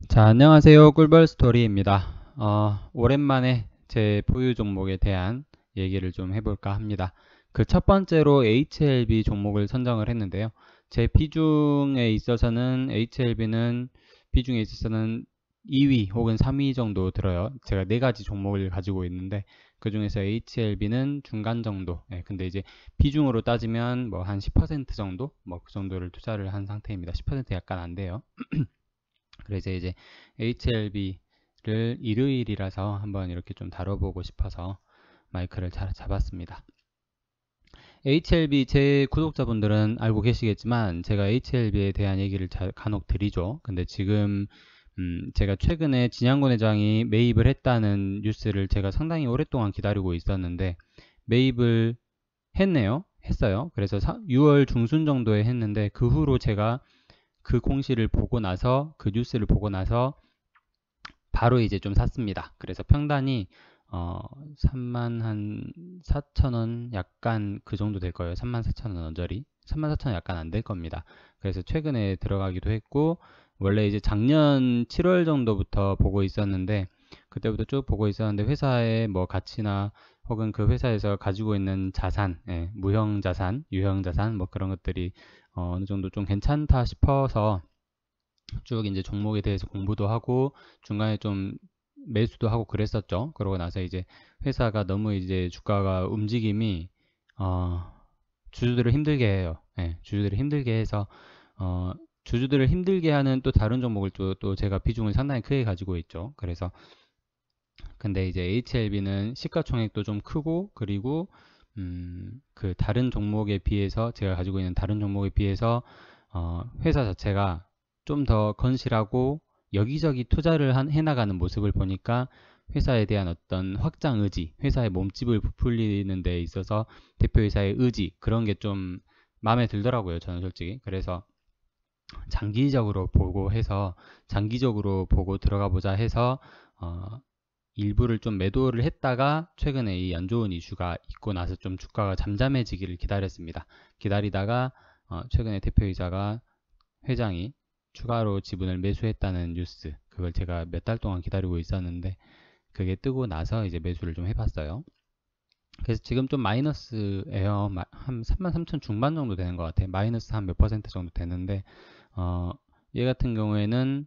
자, 안녕하세요. 꿀벌 스토리입니다. 오랜만에 제 보유 종목에 대한 얘기를 좀 해볼까 합니다. 그 첫 번째로 HLB 종목을 선정을 했는데요. 제 비중에 있어서는 HLB는 비중에 있어서는 2위 혹은 3위 정도 들어요. 제가 네 가지 종목을 가지고 있는데 그 중에서 HLB는 중간 정도. 근데 이제 비중으로 따지면 뭐 한 10% 정도, 뭐 그 정도를 투자를 한 상태입니다. 10% 약간 안 돼요. 그래서 이제 HLB를 일요일이라서 한번 이렇게 좀 다뤄보고 싶어서 마이크를 잡았습니다. HLB 제 구독자분들은 알고 계시겠지만 제가 HLB에 대한 얘기를 간혹 드리죠. 근데 지금 제가 최근에 진양권 회장이 매입을 했다는 뉴스를 제가 상당히 오랫동안 기다리고 있었는데 매입을 했어요. 그래서 6월 중순 정도에 했는데 그 후로 제가 그 공시를 보고 나서 그 뉴스를 보고 나서 바로 이제 좀 샀습니다. 그래서 평단이 3만 한 4천원 약간 그 정도 될 거예요. 3만 4천원 언저리. 3만 4천원 약간 안 될 겁니다. 그래서 최근에 들어가기도 했고 원래 이제 작년 7월 정도부터 보고 있었는데 그때부터 쭉 보고 있었는데 회사의 뭐 가치나 혹은 그 회사에서 가지고 있는 자산, 무형 자산, 유형 자산 뭐 그런 것들이 어느 정도 좀 괜찮다 싶어서 쭉 이제 종목에 대해서 공부도 하고 중간에 좀 매수도 하고 그랬었죠. 그러고 나서 이제 회사가 너무 이제 주가가 움직임이 어, 주주들을 힘들게 해요. 주주들을 힘들게 해서 주주들을 힘들게 하는 또 다른 종목을 또 제가 비중을 상당히 크게 가지고 있죠. 그래서 근데 이제 HLB는 시가총액도 좀 크고 그리고 그 다른 종목에 비해서 제가 가지고 있는 다른 종목에 비해서 회사 자체가 좀 더 건실하고 여기저기 투자를 해나가는 모습을 보니까 회사에 대한 어떤 확장 의지, 회사의 몸집을 부풀리는 데 있어서 대표이사의 의지 그런 게 좀 마음에 들더라고요. 저는 솔직히. 그래서 장기적으로 보고 들어가 보자 해서 일부를 좀 매도를 했다가 최근에 이 안 좋은 이슈가 있고 나서 좀 주가가 잠잠해지기를 기다렸습니다. 기다리다가 최근에 대표이사가 회장이 추가로 지분을 매수했다는 뉴스 그걸 제가 몇 달 동안 기다리고 있었는데 그게 뜨고 나서 이제 매수를 좀 해봤어요. 그래서 지금 좀 마이너스예요. 한 33,000 중반 정도 되는 것 같아요. 마이너스 한 몇 퍼센트 정도 되는데 얘 같은 경우에는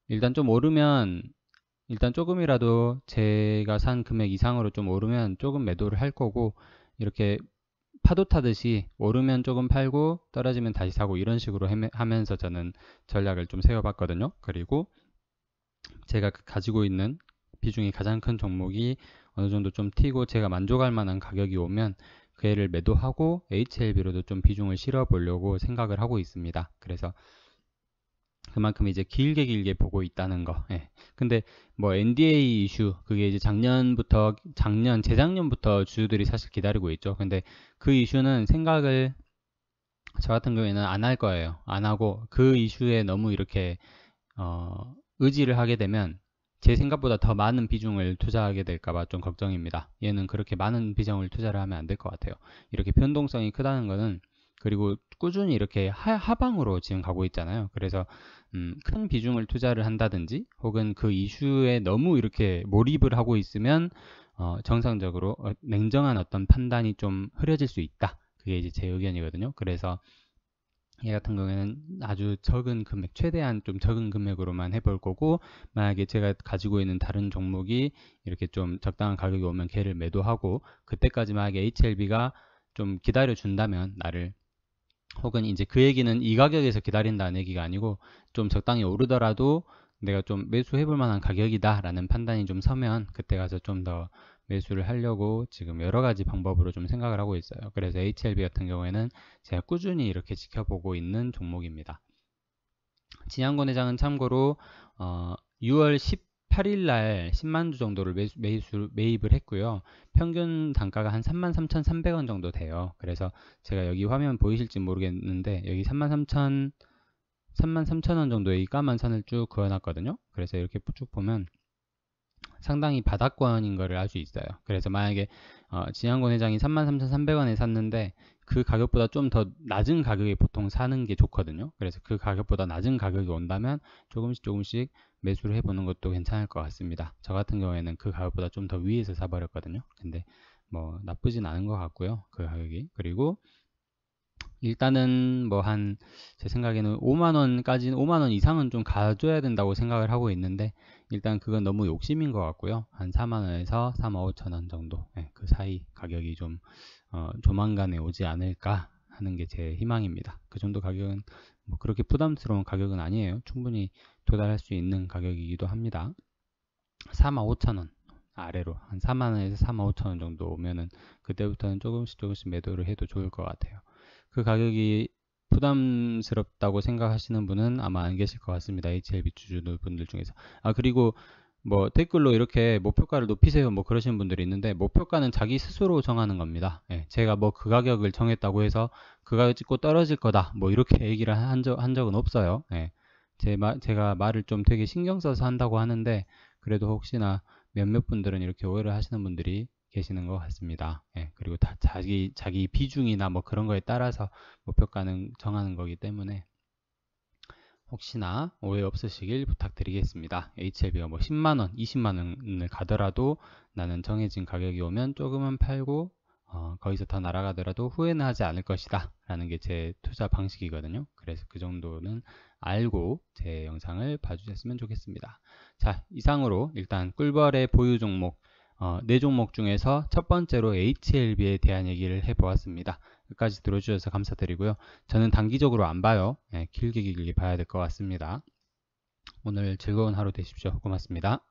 일단 좀 오르면 일단 조금이라도 제가 산 금액 이상으로 좀 오르면 조금 매도를 할 거고 이렇게 파도 타듯이 오르면 조금 팔고 떨어지면 다시 사고 이런 식으로 하면서 저는 전략을 좀 세워봤거든요. 그리고 제가 가지고 있는 비중이 가장 큰 종목이 어느 정도 좀 튀고 제가 만족할 만한 가격이 오면 그 애를 매도하고 HLB로도 좀 비중을 실어 보려고 생각을 하고 있습니다. 그래서 그만큼 이제 길게 보고 있다는 거. 근데 뭐 NDA 이슈 그게 이제 재작년부터 주주들이 사실 기다리고 있죠. 근데 그 이슈는 생각을 저 같은 경우에는 안 할 거예요. 안 하고 그 이슈에 너무 이렇게 의지를 하게 되면 제 생각보다 더 많은 비중을 투자하게 될까봐 좀 걱정입니다. 얘는 그렇게 많은 비중을 투자를 하면 안 될 것 같아요. 이렇게 변동성이 크다는 거는 그리고 꾸준히 이렇게 하방으로 지금 가고 있잖아요. 그래서 큰 비중을 투자를 한다든지 혹은 그 이슈에 너무 이렇게 몰입을 하고 있으면 정상적으로 냉정한 어떤 판단이 좀 흐려질 수 있다. 그게 이제 제 의견이거든요. 그래서 얘 같은 경우에는 아주 적은 금액, 최대한 좀 적은 금액으로만 해볼 거고, 만약에 제가 가지고 있는 다른 종목이 이렇게 좀 적당한 가격이 오면 걔를 매도하고, 그때까지 만약에 HLB가 좀 기다려준다면, 나를, 혹은 이제 그 얘기는 이 가격에서 기다린다는 얘기가 아니고, 좀 적당히 오르더라도 내가 좀 매수해볼 만한 가격이다 라는 판단이 좀 서면, 그때 가서 좀 더 매수를 하려고 지금 여러 가지 방법으로 좀 생각을 하고 있어요. 그래서 HLB 같은 경우에는 제가 꾸준히 이렇게 지켜보고 있는 종목입니다. 진양권 회장은 참고로 6월 18일 날 10만 주 정도를 매입을 했고요. 평균 단가가 한 33,300원 정도 돼요. 그래서 제가 여기 화면 보이실지 모르겠는데 여기 33,000원 정도의 이 까만 선을 쭉 그어놨거든요. 그래서 이렇게 쭉 보면 상당히 바닥권인 거를 알 수 있어요. 그래서 만약에 진양권 회장이 33,300원에 샀는데 그 가격보다 좀 더 낮은 가격에 보통 사는 게 좋거든요. 그래서 그 가격보다 낮은 가격이 온다면 조금씩 매수를 해보는 것도 괜찮을 것 같습니다. 저 같은 경우에는 그 가격보다 좀 더 위에서 사버렸거든요. 근데 뭐 나쁘진 않은 것 같고요. 그 가격이. 그리고 일단은 뭐 제 생각에는 5만원 이상은 좀 가져야 된다고 생각을 하고 있는데, 일단 그건 너무 욕심인 것 같고요. 한 4만원에서 4만 5천원 정도, 그 사이 가격이 좀 조만간에 오지 않을까 하는 게 제 희망입니다. 그 정도 가격은 뭐 그렇게 부담스러운 가격은 아니에요. 충분히 도달할 수 있는 가격이기도 합니다. 4만 5천원 아래로 한 4만원에서 4만 5천원 정도 오면은 그때부터는 조금씩 매도를 해도 좋을 것 같아요. 그 가격이 부담스럽다고 생각하시는 분은 아마 안 계실 것 같습니다. HLB 주주분들 중에서. 그리고 뭐 댓글로 이렇게 목표가를 높이세요 뭐 그러시는 분들이 있는데, 목표가는 자기 스스로 정하는 겁니다. 제가 뭐 그 가격을 정했다고 해서 그 가격 찍고 떨어질 거다 뭐 이렇게 얘기를 한 적은 없어요. 제가 말을 좀 되게 신경 써서 한다고 하는데, 그래도 혹시나 몇몇 분들은 이렇게 오해를 하시는 분들이 계시는 것 같습니다. 그리고 다 자기 비중이나 뭐 그런 거에 따라서 목표가는 정하는 거기 때문에 혹시나 오해 없으시길 부탁드리겠습니다. HLB가 뭐 10만원, 20만원을 가더라도 나는 정해진 가격이 오면 조금은 팔고 거기서 더 날아가더라도 후회는 하지 않을 것이다 라는 게 제 투자 방식이거든요. 그래서 그 정도는 알고 제 영상을 봐주셨으면 좋겠습니다. 자, 이상으로 일단 꿀벌의 보유 종목 4종목 중에서 첫 번째로 HLB에 대한 얘기를 해보았습니다. 끝까지 들어주셔서 감사드리고요. 저는 단기적으로 안 봐요. 길게 봐야 될 것 같습니다. 오늘 즐거운 하루 되십시오. 고맙습니다.